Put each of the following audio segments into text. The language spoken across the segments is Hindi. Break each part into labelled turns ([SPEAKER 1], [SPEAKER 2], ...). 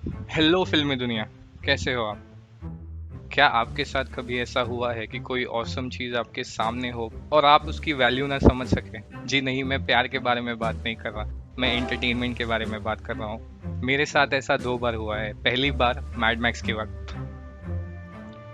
[SPEAKER 1] हेलो फिल्मी दुनिया। कैसे हो आप? क्या आपके साथ कभी ऐसा हुआ है कि कोई औसम चीज आपके सामने हो और आप उसकी वैल्यू ना समझ सके? जी नहीं, मैं प्यार के बारे में बात नहीं कर रहा। मैं एंटरटेनमेंट के बारे में बात कर रहा हूँ। मेरे साथ ऐसा 2 बार हुआ है। पहली बार मैड मैक्स के वक्त।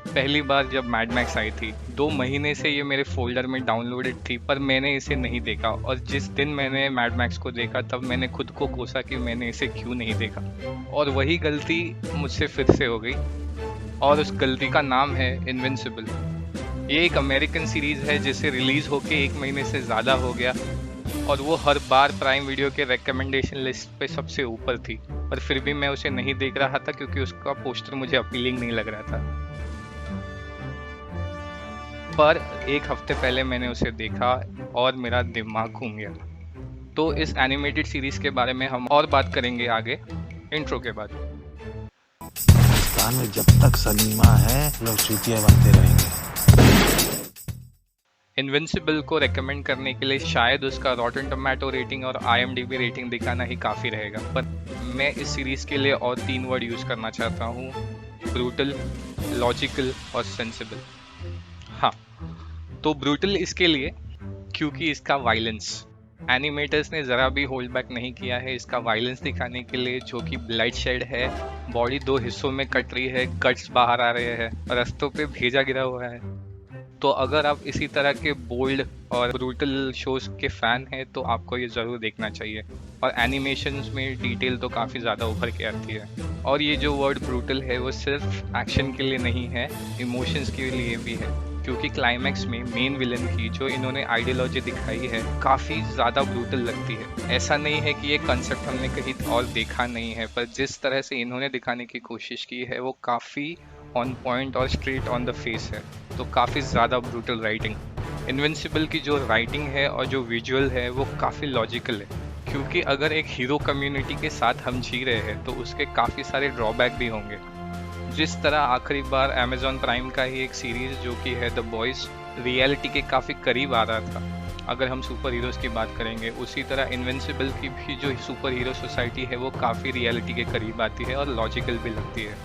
[SPEAKER 1] पहली बार जब मैड मैक्स आई थी, 2 महीने से ये मेरे फोल्डर में डाउनलोडेड थी, पर मैंने इसे नहीं देखा। और जिस दिन मैंने मैड मैक्स को देखा, तब मैंने खुद को कोसा कि मैंने इसे क्यों नहीं देखा। और वही गलती मुझसे फिर से हो गई। और उस गलती का नाम है इनविंसिबल। ये एक अमेरिकन सीरीज है जिसे रिलीज होके 1 महीने से ज़्यादा हो गया, और वो हर बार प्राइम वीडियो के रिकमेंडेशन लिस्ट पे सबसे ऊपर थी। पर फिर भी मैं उसे नहीं देख रहा था क्योंकि उसका पोस्टर मुझे अपीलिंग नहीं लग रहा था। पर एक हफ्ते पहले मैंने उसे देखा और मेरा दिमाग घूम गया। तो इस एनिमेटेड सीरीज के बारे में हम और बात करेंगे आगे, इंट्रो के बाद।
[SPEAKER 2] हिंदुस्तान में जब तक सलीमा है लोग चूतिया बनते रहेंगे।
[SPEAKER 1] इनविंसिबल को रेकमेंड करने के लिए शायद उसका रॉटन टोमेटो रेटिंग और आईएमडीबी रेटिंग दिखाना ही काफ़ी रहेगा, पर मैं इस सीरीज़ के लिए और 3 वर्ड यूज़ करना चाहता हूँ: ब्रूटल, लॉजिकल और सेंसिबल। हाँ, तो ब्रूटल इसके लिए क्योंकि इसका वायलेंस, एनिमेटर्स ने ज़रा भी होल्ड बैक नहीं किया है इसका वायलेंस दिखाने के लिए, जो कि ब्लड शेड है। बॉडी 2 हिस्सों में कट रही है, गट्स बाहर आ रहे हैं, रास्तों पे भेजा गिरा हुआ है। तो अगर आप इसी तरह के बोल्ड और ब्रूटल शोज के फैन हैं, तो आपको ये ज़रूर देखना चाहिए। और एनिमेशंस में डिटेल तो काफ़ी ज़्यादा उभर के आती है। और ये जो वर्ड ब्रूटल है वो सिर्फ एक्शन के लिए नहीं है, इमोशंस के लिए भी है। क्योंकि क्लाइमैक्स में मेन विलन की जो इन्होंने आइडियोलॉजी दिखाई है, काफ़ी ज़्यादा ब्रूटल लगती है। ऐसा नहीं है कि ये कंसेप्ट हमने कहीं और देखा नहीं है, पर जिस तरह से इन्होंने दिखाने की कोशिश की है वो काफ़ी ऑन पॉइंट और स्ट्रेट ऑन द फेस है। तो काफ़ी ज़्यादा ब्रूटल राइटिंग। इनविंसिबल की जो राइटिंग है और जो विजुअल है वो काफ़ी लॉजिकल है। क्योंकि अगर एक हीरो कम्युनिटी के साथ हम जी रहे हैं तो उसके काफ़ी सारे ड्रॉबैक भी होंगे। जिस तरह आखिरी बार अमेजॉन प्राइम का ही एक सीरीज जो कि है द बॉयज, रियलिटी के काफ़ी करीब आ रहा था अगर हम सुपर हीरोज की बात करेंगे, उसी तरह इनविंसिबल की भी जो सुपर हीरो सोसाइटी है वो काफ़ी रियलिटी के करीब आती है और लॉजिकल भी लगती है।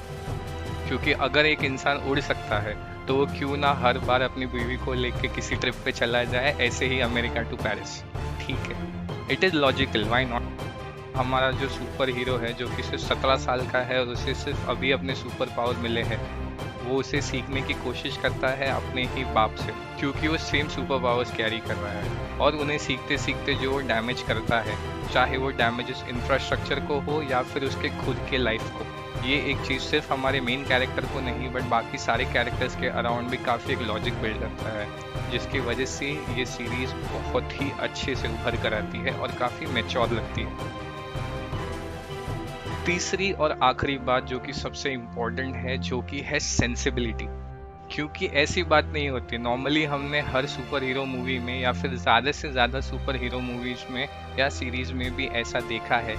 [SPEAKER 1] क्योंकि अगर एक इंसान उड़ सकता है तो वो क्यों ना हर बार अपनी बीवी को लेके किसी ट्रिप पे चला जाए, ऐसे ही अमेरिका टू पेरिस। ठीक है, it is logical, why not. हमारा जो सुपर हीरो है जो कि सिर्फ 17 साल का है और उसे सिर्फ अभी अपने सुपर पावर मिले हैं, वो उसे सीखने की कोशिश करता है अपने ही बाप से, क्योंकि वो सेम सुपर पावर्स कैरी कर रहा है। और उन्हें सीखते सीखते जो वो डैमेज करता है, चाहे वो डैमेज उस इंफ्रास्ट्रक्चर को हो या फिर उसके खुद के लाइफ को, ये एक चीज़ सिर्फ हमारे मेन कैरेक्टर को नहीं बट बाकी सारे कैरेक्टर्स के अराउंड भी काफ़ी एक लॉजिक बिल्ड करता है, जिसकी वजह से ये सीरीज़ बहुत ही अच्छे से उभर कर आती है और काफ़ी मैच्योर लगती है। तीसरी और आखिरी बात जो कि सबसे इम्पोर्टेंट है, जो कि है सेंसिबिलिटी। क्योंकि ऐसी बात नहीं होती, नॉर्मली हमने हर सुपर हीरो मूवी में या फिर ज़्यादा से ज़्यादा सुपर हीरो मूवीज में या सीरीज में भी ऐसा देखा है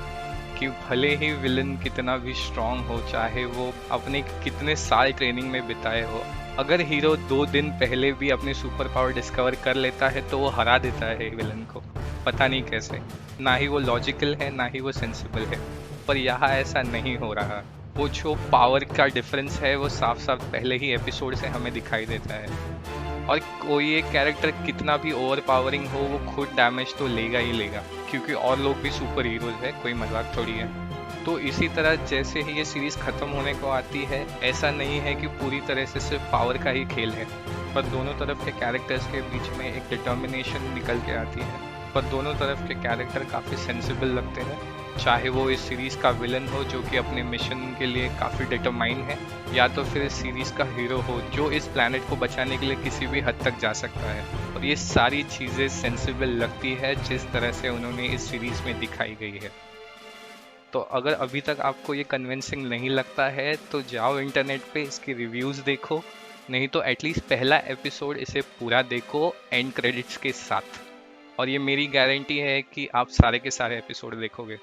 [SPEAKER 1] कि भले ही विलन कितना भी स्ट्रांग हो, चाहे वो अपने कितने साल ट्रेनिंग में बिताए हो, अगर हीरो 2 दिन पहले भी अपने सुपर पावर डिस्कवर कर लेता है तो वो हरा देता है विलन को। पता नहीं कैसे। ना ही वो लॉजिकल है ना ही वो सेंसिबल है। पर यहाँ ऐसा नहीं हो रहा। वो जो पावर का डिफरेंस है वो साफ साफ पहले ही एपिसोड से हमें दिखाई देता है। और कोई एक कैरेक्टर कितना भी ओवर पावरिंग हो, वो खुद डैमेज तो लेगा ही लेगा, क्योंकि और लोग भी सुपर हीरोज है, कोई मजाक थोड़ी है। तो इसी तरह जैसे ही ये सीरीज खत्म होने को आती है, ऐसा नहीं है कि पूरी तरह से सिर्फ पावर का ही खेल है, पर दोनों तरफ के कैरेक्टर्स के बीच में एक डिटर्मिनेशन निकल के आती है। पर दोनों तरफ के कैरेक्टर काफ़ी सेंसिबल लगते हैं, चाहे वो इस सीरीज़ का विलन हो जो कि अपने मिशन के लिए काफ़ी डिटरमाइन है, या तो फिर इस सीरीज़ का हीरो हो जो इस प्लैनेट को बचाने के लिए किसी भी हद तक जा सकता है। और ये सारी चीज़ें सेंसिबल लगती है जिस तरह से उन्होंने इस सीरीज़ में दिखाई गई है। तो अगर अभी तक आपको ये कन्विंसिंग नहीं लगता है तो जाओ इंटरनेट पे इसकी रिव्यूज़ देखो, नहीं तो एटलीस्ट पहला एपिसोड इसे पूरा देखो एंड क्रेडिट्स के साथ। और ये मेरी गारंटी है कि आप सारे के सारे एपिसोड देखोगे।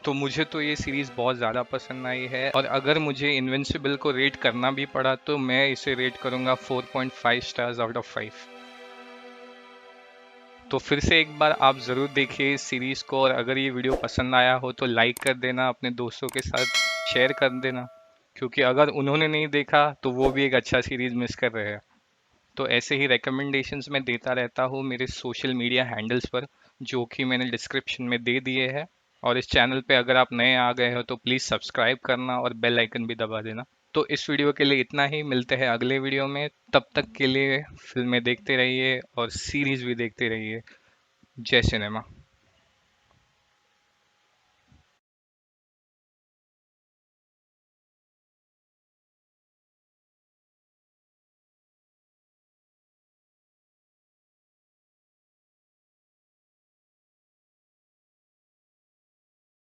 [SPEAKER 1] तो मुझे तो ये सीरीज़ बहुत ज़्यादा पसंद आई है, और अगर मुझे इनविंसिबल को रेट करना भी पड़ा तो मैं इसे रेट करूँगा 4.5 स्टार्स आउट ऑफ 5। तो फिर से एक बार आप ज़रूर देखिए इस सीरीज़ को, और अगर ये वीडियो पसंद आया हो तो लाइक कर देना, अपने दोस्तों के साथ शेयर कर देना, क्योंकि अगर उन्होंने नहीं देखा तो वो भी एक अच्छा सीरीज़ मिस कर रहे हैं। तो ऐसे ही रिकमेंडेशंस मैं देता रहता हूँ मेरे सोशल मीडिया हैंडल्स पर, जो कि मैंने डिस्क्रिप्शन में दे दिए हैं। और इस चैनल पे अगर आप नए आ गए हो तो प्लीज़ सब्सक्राइब करना और बेल आइकन भी दबा देना। तो इस वीडियो के लिए इतना ही, मिलते हैं अगले वीडियो में। तब तक के लिए फिल्में देखते रहिए और सीरीज़ भी देखते रहिए। जय सिनेमा।